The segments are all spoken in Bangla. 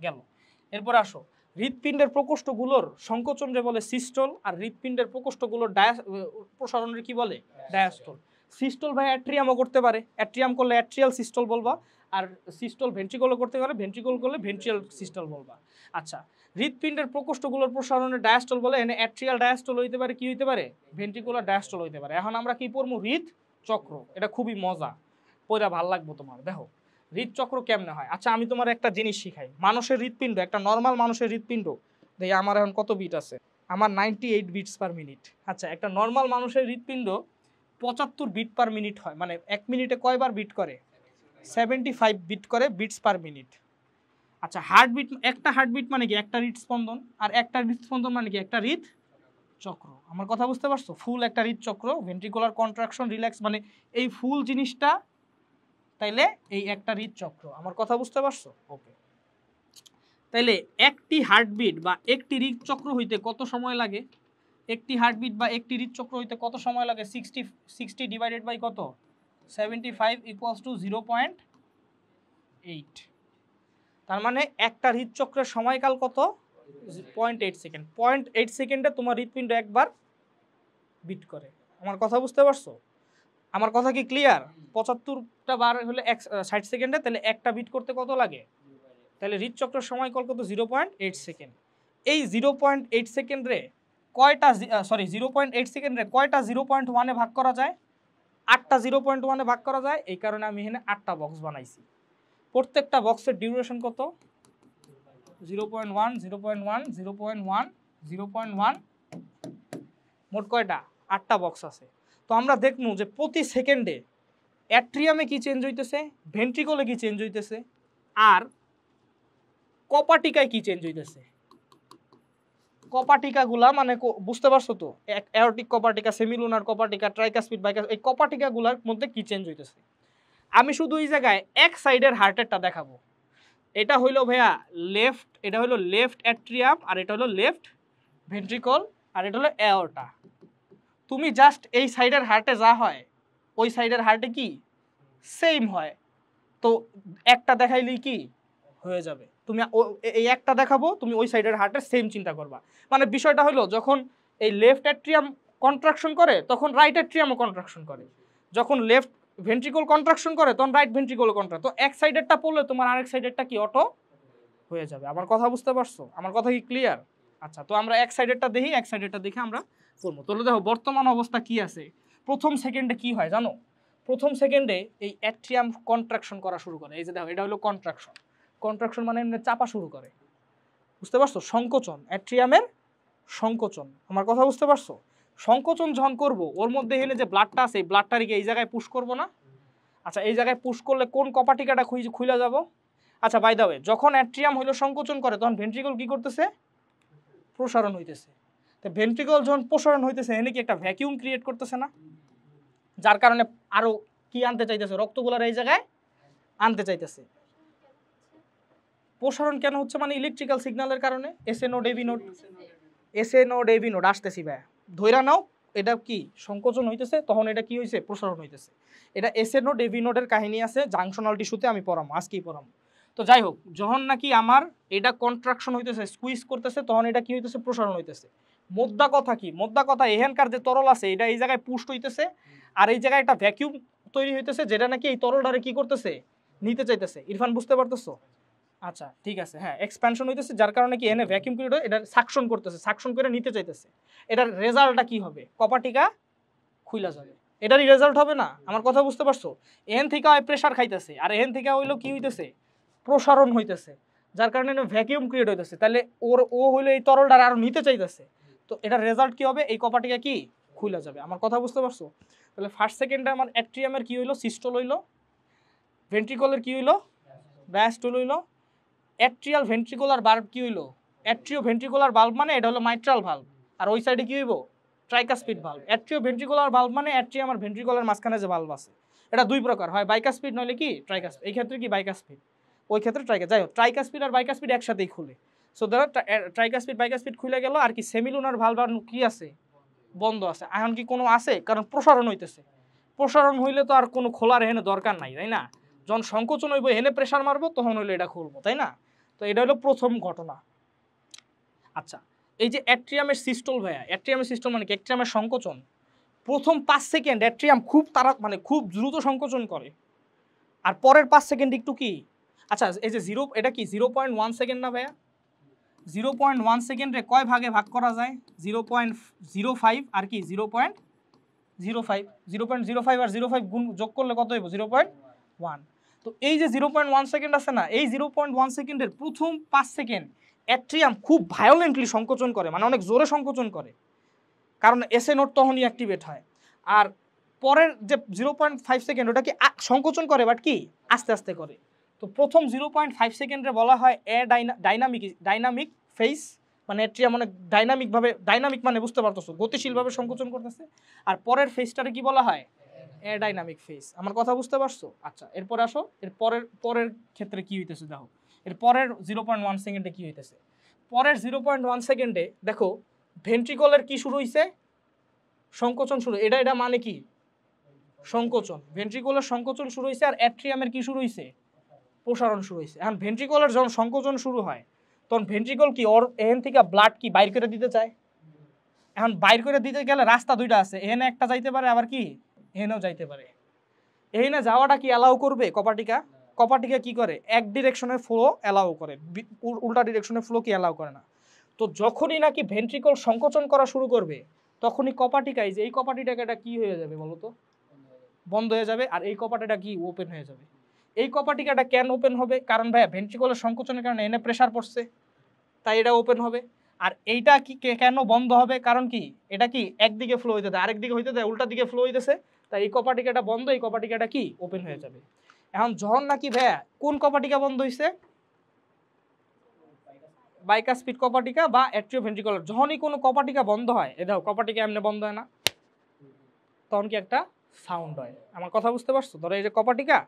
গেল। এরপর আসো, হৃৎপিণ্ডের প্রকোষ্ঠগুলোর সংকোচন যে বলে সিস্টল, আর হৃৎপিণ্ডের প্রকোষ্ঠগুলোর প্রসারণের কি বলে ডায়াস্টল। সিস্টল ভাই অ্যাট্রিয়ামও করতে পারে, অ্যাট্রিয়াম করলে অ্যাট্রিয়াল সিস্টল বলবা, আর সিস্টল ভেন্ট্রিকলও করতে পারে, ভেন্ট্রিকল করলে ভেন্ট্রিয়াল সিস্টল বলবা। আচ্ছা, হৃৎপিণ্ডের প্রকোষ্ঠগুলোর প্রসারণের ডায়াস্টল বলে, এনে অ্যাট্রিয়াল ডায়াস্টল হইতে পারে, কি হইতে পারে ভেন্ট্রিকুলার ডায়াস্টল হইতে পারে। এখন আমরা কি পড়বো হৃদ চক্র, এটা খুবই মজা, পড়া ভাল লাগবো তোমার। দেখো হৃদচক্র কেমনে হয়। আচ্ছা আমি তোমার একটা জিনিস শিখাই, মানুষের হৃৎপিণ্ড, একটা নর্মাল মানুষের হৃৎপিণ্ড, দেখি আমার এখন কত বিট আছে, আমার 98 বিটস পার মিনিট। আচ্ছা একটা নর্মাল মানুষের হৃৎপিণ্ড 75 বিট পার মিনিট হয়, মানে 1 মিনিটে কয়বার বিট করে, 75 বিট করে বিটস পার মিনিট। আচ্ছা হার্টবিট, একটা হার্টবিট মানে কি একটা হৃদস্পন্দন, আর একটা হৃদস্পন্দন মানে কি একটা হৃদ চক্র। আমার কথা বুঝতে পারছো, ফুল একটা হৃদচক্র, ভেন্ট্রিকুলার কন্ট্রাকশন রিল্যাক্স মানে এই ফুল জিনিসটা, তাইলে এই একটা হৃদচক্র। আমার কথা বুঝতে পারছো? ওকে, তাইলে একটি হার্টবিট বা একটি হৃদচক্র হইতে কত সময় লাগে, একটি হার্টবিট বা একটি হৃদচক্র হইতে কত সময় লাগে, 60 ডিভাইডেড বাই কত, 75 ইকুয়ালস টু 0.8। তার মানে একটা হৃদচক্রের সময়কাল কত, 0.8 সেকেন্ড। 0.8 সেকেন্ডে তোমার হৃৎপিণ্ড একবার বিট করে। আমার কথা বুঝতে পারছো? আমার কথা কি ক্লিয়ার? 75টা বার হলে 60 সেকেন্ডে, তাহলে একটা বিট করতে কত লাগে, তাহলে হৃদচক্রের সময়কাল কত, 0.8 সেকেন্ড। এই 0.8 সেকেন্ডে কয়টা, 0.8 সেকেন্ডে কয়টা 0.1-এ ভাগ করা যায়, 8টা 0.1-এ ভাগ করা যায়। এই কারণে আমি এখানে 8টা বক্স বানাইছি। প্রত্যেকটা বক্সের ডিউরেশন কত, 0.1 0.1 0.1 0.1, মোট কয়টা, 8টা বক্স আছে। তো আমরা দেখবো যে প্রতি সেকেন্ডে অ্যাট্রিয়ামে কি চেঞ্জ হইতেছে, ভেন্ট্রিকলে কি চেঞ্জ হইতেছে, আর কপাটিকায় কি চেঞ্জ হইতেছে। কপাটিকাগুলা মানে বুঝতে পারছো তো, অ্যাওরটিক কপাটিকা, সেমিলুনার কপাটিকা, ট্রাইকাসপিড, বাইকাস, এই কপাটিকাগুলার মধ্যে কি চেঞ্জ হইতেছে। আমি শুধু এই জায়গায় এক সাইডের হার্টেরটা দেখাবো। এটা হইলো ভাইয়া লেফট, এটা হলো লেফট অ্যাট্রিয়াম, আর এটা হলো লেফট ভেন্ট্রিকল, আর এটা হলো অ্যাওরটা। তুমি জাস্ট এই সাইডের হার্টে যা হয় ওই সাইডের হার্টে কি সেম হয়, তো একটা দেখাইলেই কি হয়ে যাবে। তুমি এই একটা দেখাবো, তুমি ওই সাইডের হার্টের সেম চিন্তা করবা। মানে বিষয়টা হলো যখন এই লেফট অ্যাট্রিয়াম কন্ট্রাকশন করে তখন রাইট অ্যাট্রিয়ামও কন্ট্রাকশন করে, যখন লেফট ভেন্ট্রিকল কন্ট্রাকশন করে তখন রাইট ভেন্ট্রিকল কন্ট্রাক্ট, তো এক সাইডেরটা পড়লে তোমার আরেক সাইডেরটা কি অটো হয়ে যাবে। আমার কথা বুঝতে পারছো? আমার কথা কি ক্লিয়ার? আচ্ছা তো আমরা এক সাইডেরটা দেখি, এক সাইডেরটা দেখে আমরা করবো। তাহলে দেখো বর্তমান অবস্থা কি আছে। প্রথম সেকেন্ডে কি হয় জানো, প্রথম সেকেন্ডে এই অ্যাট্রিয়াম কন্ট্রাকশন করা শুরু করে। এই যে দেখো এটা হলো কন্ট্রাকশন, কন্ট্রাকশন মানে এমনি চাপা শুরু করে, বুঝতে পারছো, সংকোচন, অ্যাট্রিয়ামের সংকোচন। আমার কথা বুঝতে পারছো? সংকোচন যখন করবো ওর মধ্যে হলে যে ব্লাডটা আছে এই ব্লাডটাকে এই জায়গায় পুশ করবো না। আচ্ছা এই জায়গায় পুশ করলে কোন কপাটিকাটা খুলে যাব। আচ্ছা বাই দ্য ওয়ে, যখন অ্যাট্রিয়াম হইলো সংকোচন করে তখন ভেন্ট্রিকল কি করতেছে, প্রসারণ হইতেছে। তো ভেন্ট্রিকল যখন প্রসারণ হইতেছে এনে কি একটা ভ্যাকিউম ক্রিয়েট করতেছে না, যার কারণে আরো কি আনতে চাইতেছে, রক্তগুলার এই জায়গায় আনতে চাইতেছে। প্রসারণ কেন হচ্ছে, মানে ইলেকট্রিক্যাল সিগন্যালের কারণে। SA node AB node, SA node AB node আসতেছি ভাই, ধইরা নাও। এটা কি সংকোচন হইতেছে, তখন এটা কি হইছে, প্রসারণ হইতেছে। এটা এসএ নোড এবি নোডের কাহিনী আছে জাংশনাল টিস্যুতে, আমি পড়াম আজকেই পড়াম। তো যাই হোক, যখন নাকি আমার এটা কন্ট্রাকশন হইতেছে, স্কুইজ করতেছে, তখন এটা কি হইতেছে, প্রসারণ হইতেছে। মোদ্দা কথা কি, মোদ্দা কথা এখানকার যে তরল আছে এটা এই জায়গায় পুষ্ট হইতেছে, আর এই জায়গায় একটা ভ্যাকিউম তৈরি হইতেছে যেটা নাকি এই তরলটারে কি করতেছে, নিতে চাইতেছে। ইরফান বুঝতে পারতেছো? আচ্ছা ঠিক আছে, হ্যাঁ এক্সপ্যানশন হইতেছে যার কারণে কি এনে ভ্যাকিউম ক্রিয়েট হয়, এটা সাকশন করতেছে, সাকশন করে নিতে চাইতেছে। এটার রেজাল্টটা কি হবে, কপাটিকা খুইলা যাবে, এটারই রেজাল্ট হবে না। আমার কথা বুঝতে পারছো? এন থেকে প্রেসার খাইতেছে, আর এন থেকে হইলো কি হইতেছে, প্রসারণ হইতেছে, যার কারণে ভ্যাকিউম ক্রিয়েট হইতেছে। তাহলে ও হইলো এই তরলটা আরো নিতে চাইতেছে, তো এটার রেজাল্ট কি হবে, এই কপাটিকা কি খুইলা যাবে। আমার কথা বুঝতে পারছো? তাহলে ফার্স্ট সেকেন্ডে আমার অ্যাট্রিয়ামের কি হইলো, সিস্টল হইলো, ভেন্ট্রিকলের কি হইলো, ডায়াস্টল হইলো, অ্যাট্রিয়াল ভেন্ট্রিকুলার বাল্ব কি হইলো, অ্যাট্রিও ভেন্ট্রিকুলার বাল্ব মানে এটা হলো মাইট্রাল ভাল্ব, আর ওই সাইডে কি হইব, tricuspid valve. Atrio ventricular bulb মানে অ্যাট্রিয়াম আর ভেন্ট্রিকুলার মাঝখানে যে ভাল্ব আছে, এটা দুই প্রকার হয়, বাইকাসপিড নইলে কি ট্রাইকাসপিড। এই ক্ষেত্রে কি বাইকাসপিড, ওই ক্ষেত্রে ট্রাইকাস। যাই হোক, ট্রাইকাসপিড আর বাইকাসপিড একসাথেই খুলে। সো ধরো ট্রাইকাসপিড বাইকাসপিড খুলে গেল, আর কি সেমিলুনার ভাল্ব আর কি আছে, বন্ধ আছে। এখন কি কোনো আছে, কারণ প্রসারণ হইতেছে। প্রসারণ হইলে তো আর কোনো খোলার এখানে দরকার নাই, তাই না? যখন সংকোচন হইব এনে প্রেসার মারবো তখন হইলে এটা খুলবো, তাই না? তো তো এটা হলো প্রথম ঘটনা। আচ্ছা, এই যে অ্যাট্রিয়ামের সিস্টল ভাইয়া, অ্যাট্রিয়ামের সিস্টল মানে কি? অ্যাট্রিয়ামের সংকোচন প্রথম 5 সেকেন্ড অ্যাট্রিয়াম খুব মানে খুব দ্রুত সংকোচন করে, আর পরের 5 সেকেন্ড একটু কি। আচ্ছা, এই যে এটা কি 0.1 সেকেন্ড না ভাইয়া? 0.1 সেকেন্ডে কয় ভাগে ভাগ করা যায়? 0.05 আর কি 0.05, 0.05 আর 0.5 গুণ যোগ করলে কত হইব? 0.1। তো এই যে 0.1 সেকেন্ড আছে না, এই 0.1 সেকেন্ডের প্রথম 5 সেকেন্ড অ্যাট্রিয়াম খুব ভায়োলেন্টলি সংকোচন করে, মানে অনেক জোরে সংকোচন করে, কারণ এসএ নোড তখনই অ্যাক্টিভেট হয়। আর পরের যে 0.5 সেকেন্ড ওটা কি সংকোচন করে, বাট কি আস্তে আস্তে করে। তো প্রথম 0.5 সেকেন্ডে বলা হয় ডাইনামিক ফেজ, মানে অ্যাট্রিয়াম অনেক ডাইনামিকভাবে, ডাইনামিক মানে বুঝতে পারতেছো গতিশীলভাবে সংকোচন করতেছে। আর পরের ফেজটারে কি বলা হয়? Dynamic phase. আমার কথা বুঝতে পারছো? আচ্ছা, এরপর আসো, এর পরের ক্ষেত্রে কি হইতেছে দেখো। এর পরের 0.1 সেকেন্ডে কি হইতেছে? পরের 0.1 সেকেন্ডে দেখো ভেন্ট্রিকলের কি শুরু হইছে? সংকোচন শুরু। এটা মানে কি? সংকোচন। ভেন্ট্রিকলের সংকোচন শুরু হইছে, আর অ্যাট্রিয়ামের কি শুরু হইছে? প্রসারণ শুরু হইছে। এখন ভেন্ট্রিকলের যখন সংকোচন শুরু হয় তখন ভেন্ট্রিকল কি ওর এখান থেকে ব্লাড কি বাইর করে দিতে চায়। এখন বাইর করে দিতে গেলে রাস্তা দুইটা আছে, এখানে একটা যাইতে পারে, আবার কি এখানেও যাইতে পারে। এখানে যাওয়াটা কি অ্যালাউ করবে কপাটিকা? কপাটিকা কি করে? এক ডিরেকশনের ফ্লো অ্যালাউ করে, উল্টা ডিরেকশনের ফ্লো কি অ্যালাউ করে না। তো যখনই নাকি ভেন্ট্রিকল সংকোচন করা শুরু করবে তখনই কপাটিকায়, যে এই কপাটিটাকে এটা কি হয়ে যাবে বলো তো? বন্ধ হয়ে যাবে, আর এই কপাটিটা কি ওপেন হয়ে যাবে। এই কপাটিকাটা কেন ওপেন হবে? কারণ ভাইয়া ভেন্ট্রিকলের সংকোচনের কারণে এনে প্রেসার পড়ছে, তাই এটা ওপেন হবে। আর এইটা কি কেন বন্ধ হবে? কারণ কি এটা কি একদিকে ফ্লো হইতে দেয়, আরেকদিকে হইতে দেয়, উল্টা দিকে ফ্লো হইতেছে, তাই এই কপাটিকাটা বন্ধ, এই কপাটিকাটা কি ওপেন হয়ে যাবে। এখন যখন নাকি ভাইয়া কোন কপাটিকা বন্ধ হইছে? বাইকাসপিড কপাটিকা বা অ্যাট্রিওভেন্ট্রিকুলার। যখনই কোনো কপাটিকা বন্ধ হয়, এ দেখো কপাটিকা এমনি বন্ধ হয় না, তখন কি একটা সাউন্ড হয়। আমার কথা বুঝতে পারছো? ধরো এই যে কপাটিকা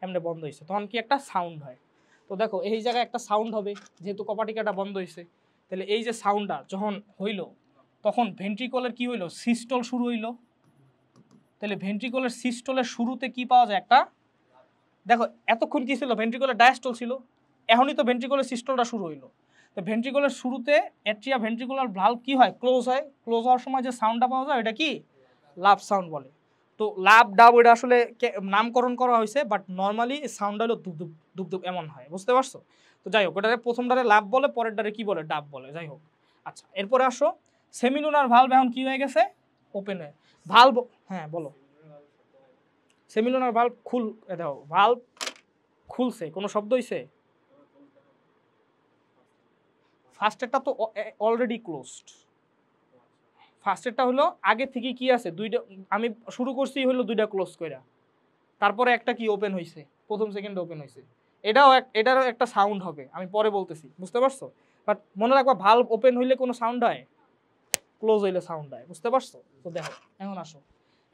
এমনি বন্ধ হয়েছে, তখন কি একটা সাউন্ড হয়। তো দেখো এই জায়গায় একটা সাউন্ড হবে, যেহেতু কপাটিকাটা বন্ধ হয়েছে। তাহলে এই যে সাউন্ডটা যখন হইল তখন ভেন্ট্রিকলের কি হইলো? সিস্টল শুরু হইলো। তাহলে ভেন্ট্রিকলের সিস্টলের শুরুতে কি পাওয়া যায়? একটা, দেখো এতক্ষণ কি ছিল? ভেন্ট্রিকলের ডায়াস্টল ছিল, এখনই তো ভেন্ট্রিকলের সিস্টলটা শুরু হইলো। তো ভেন্ট্রিকলের শুরুতে অ্যাট্রিয়া ভেন্ট্রিকুলার ভালভ কি হয়? ক্লোজ হয়। ক্লোজ হওয়ার সময় যে সাউন্ডটা পাওয়া যায় এটা কি লাভ সাউন্ড বলে। তো লাভ ডাব এটা আসলে নামকরণ করা হয়েছে, বাট নর্মালি সাউন্ডটা হলো ধুপ ধুপ ধুপ ধুপ এমন হয়, বুঝতে পারছো? তো যাই হোক, ওটারে প্রথমটারে লাভ বলে, পরেরটারে কি বলে? ডাব বলে। যাই হোক, আচ্ছা এরপরে আসো, সেমিলুনার ভালভ এখন কি হয়ে গেছে? ওপেন হয়ে। ভালভ, হ্যাঁ বলো। সেমিলুনার ভালভ দেখো ভালভ খুলছে, কোনো শব্দ হইছে? ফার্স্টেরটা তো অলরেডি ক্লোজড। ফার্স্টেরটা হলো আগে থেকে কি আছে দুইটা, আমি শুরু করছি হলো দুইটা ক্লোজ কইরা, তারপরে একটা কি ওপেন হইছে, প্রথম সেকেন্ড ওপেন হইছে। এটারও একটা সাউন্ড হবে, আমি পরে বলতেছি, বুঝতে পারছো? বাট মনে রাখবা ভালভ ওপেন হইলে কোনো সাউন্ড হয়, ক্লোজ হইলে সাউন্ড হয়, বুঝতে পারছো? তো দেখো এখন আসো,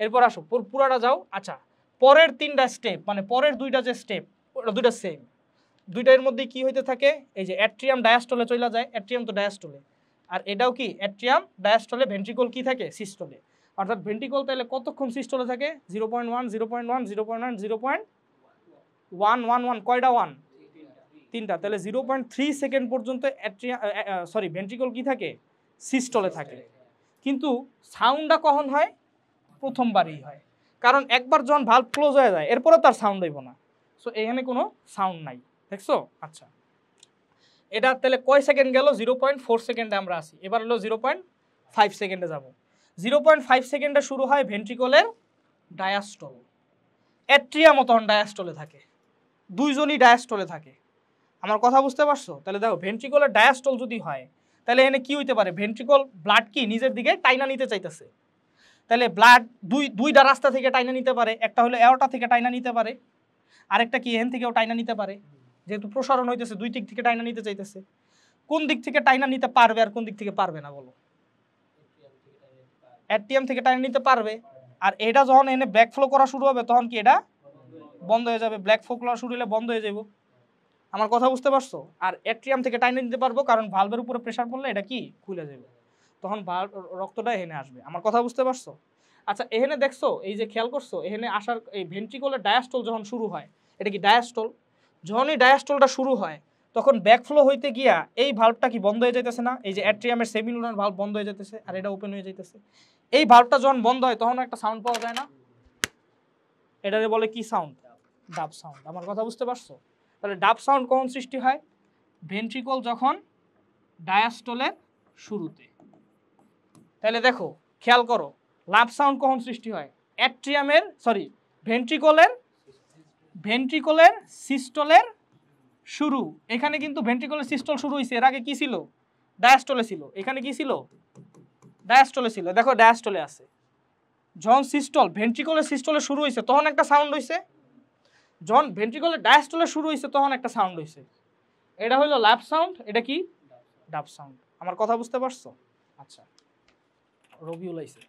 এরপর আসো পুরাটা যাও। আচ্ছা, পরের তিনটা স্টেপ, মানে পরের দুইটা যে স্টেপ ওটা দুইটা সেম, দুইটার মধ্যে কি হইতে থাকে? এই যে অ্যাট্রিয়াম ডায়াস্টলে চলে যায়, অ্যাট্রিয়াম তো ডায়াস্টলে, আর এটাও কি অ্যাট্রিয়াম ডায়াস্টলে, ভেন্ট্রিকল কি থাকে? সিস্টলে। অর্থাৎ ভেন্ট্রিকল তাহলে কতক্ষণ সিস্টলে থাকে? 0.1, 0.1, 0.1, 0.111, কয়টা ওয়ান? তিনটা। তাহলে 0.3 সেকেন্ড পর্যন্ত ভেন্ট্রিকল কি থাকে? সিস্টলে থাকে। কিন্তু সাউন্ডটা কখন হয়? প্রথমবারই হয়, কারণ একবার যখন ভালভ ক্লোজ হয়ে যায় এরপরে তার সাউন্ড হইব না। সো এখানে কোনো সাউন্ড নাই, দেখছো? আচ্ছা, এটা তাহলে কয় সেকেন্ড গেল? 0.4 সেকেন্ডে আমরা আসি। এবার হলো 0.5 সেকেন্ডে যাব। 0.5 সেকেন্ডে শুরু হয় ভেন্ট্রিকলের ডায়াস্টল। অ্যাট্রিয়ামও তখন ডায়াস্টলে থাকে, দুইজনই ডায়াস্টলে থাকে। আমার কথা বুঝতে পারছো? তাহলে দেখো ভেন্ট্রিকলের ডায়াস্টল যদি হয় তাহলে এখানে কি হইতে পারে? ভেন্ট্রিকল ব্লাড কি নিজের দিকে টাইনা নিতে চাইতেছে, তাহলে ব্লাড দুইটা রাস্তা থেকে টাইনা নিতে পারে। একটা হলো এওটা থেকে টাইনা নিতে পারে, আরেকটা কি এখান থেকেও টাইনা নিতে পারে, যেহেতু প্রসারণ হইতেছে দুই দিক থেকে টাইনা নিতে চাইতেছে। কোন দিক থেকে টাইনা নিতে পারবে আর কোন দিক থেকে পারবে না বলো? অ্যাট্রিয়াম থেকে টাইনা নিতে পারবে। আর এটা যখন এনে ব্যাক ফ্লো করা শুরু হবে তখন কি এটা বন্ধ হয়ে যাবে, ব্ল্যাক ফ্লো করা শুরু হলে বন্ধ হয়ে যাবে। আমার কথা বুঝতে পারছো? আর অ্যাট্রিয়াম থেকে টাইনা নিতে পারবো, কারণ ভালভের উপরে প্রেসার পড়লে এটা কি খুলে যাবে, তখন রক্তটা এখানে আসবে। আমার কথা বুঝতে পারছো? আচ্ছা, এখানে দেখছো, এই যে খেয়াল করছো, এখানে আসার এই ভেন্ট্রিকলের ডায়াস্টল যখন শুরু হয়, এটা কি ডায়াস্টল? যখনই ডায়াস্টলটা শুরু হয় তখন ব্যাকফ্লো হইতে গিয়া এই ভালভটা কি বন্ধ হয়ে যাইতেছে না? এই যে অ্যাট্রিয়ামের সেমিলুনার ভালভ বন্ধ হয়ে যাইতেছে আর এটা ওপেন হয়ে যাইতেছে। এই ভালভটা যখন বন্ধ হয় তখন একটা সাউন্ড পাওয়া যায় না? এটারে বলে কি সাউন্ড? ডাব সাউন্ড। আমার কথা বুঝতে পারছো? তাহলে ডাব সাউন্ড কখন সৃষ্টি হয়? ভেন্ট্রিকল যখন ডায়াস্টলের শুরুতে। তাহলে দেখো খেয়াল করো, লাভ সাউন্ড কখন সৃষ্টি হয়? অ্যাট্রিয়ামের ভেন্ট্রিকলের সিস্টলের শুরু। এখানে কিন্তু ভেন্ট্রিকলের সিস্টল শুরু হয়েছে, এর আগে কি ছিল? ডায়াস্টলে ছিল। এখানে কি ছিল? ডায়াস্টলে ছিল। দেখো ডায়াস্টলে আছে। যখন ভেন্ট্রিকলের সিস্টলে শুরু হয়েছে তখন একটা সাউন্ড হয়েছে, যখন ভেন্ট্রিকলের ডায়াস্টলে শুরু হয়েছে তখন একটা সাউন্ড হয়েছে। এটা হলো লাভ সাউন্ড, এটা কি? ডাব সাউন্ড। আমার কথা বুঝতে পারছো? আচ্ছা, রবিউল আইছে।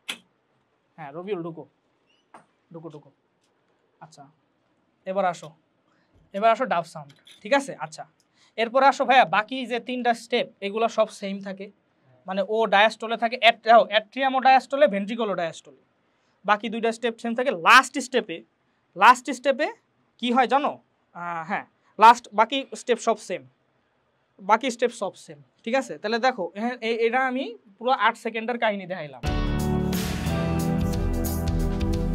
হ্যাঁ রবিউল, ঢুকো ঢুকো ঢুকো। আচ্ছা এবার আসো ডাব সাউন্ড, ঠিক আছে? আচ্ছা এরপরে আসো ভাইয়া, বাকি যে 3টা স্টেপ এগুলো সব সেম থাকে, মানে ও ডায়াস্টলে থাকে, অ্যাট্রিয়াম ও ডায়াস্টলে, ভেন্ট্রিকল ও ডায়াস্টলে, বাকি 2টা স্টেপ সেম থাকে। লাস্ট স্টেপে কি হয় জানো? হ্যাঁ বাকি স্টেপ সব সেম, ঠিক আছে? তাহলে দেখো এটা আমি পুরো 8 সেকেন্ডের কাহিনী দেখাইলাম।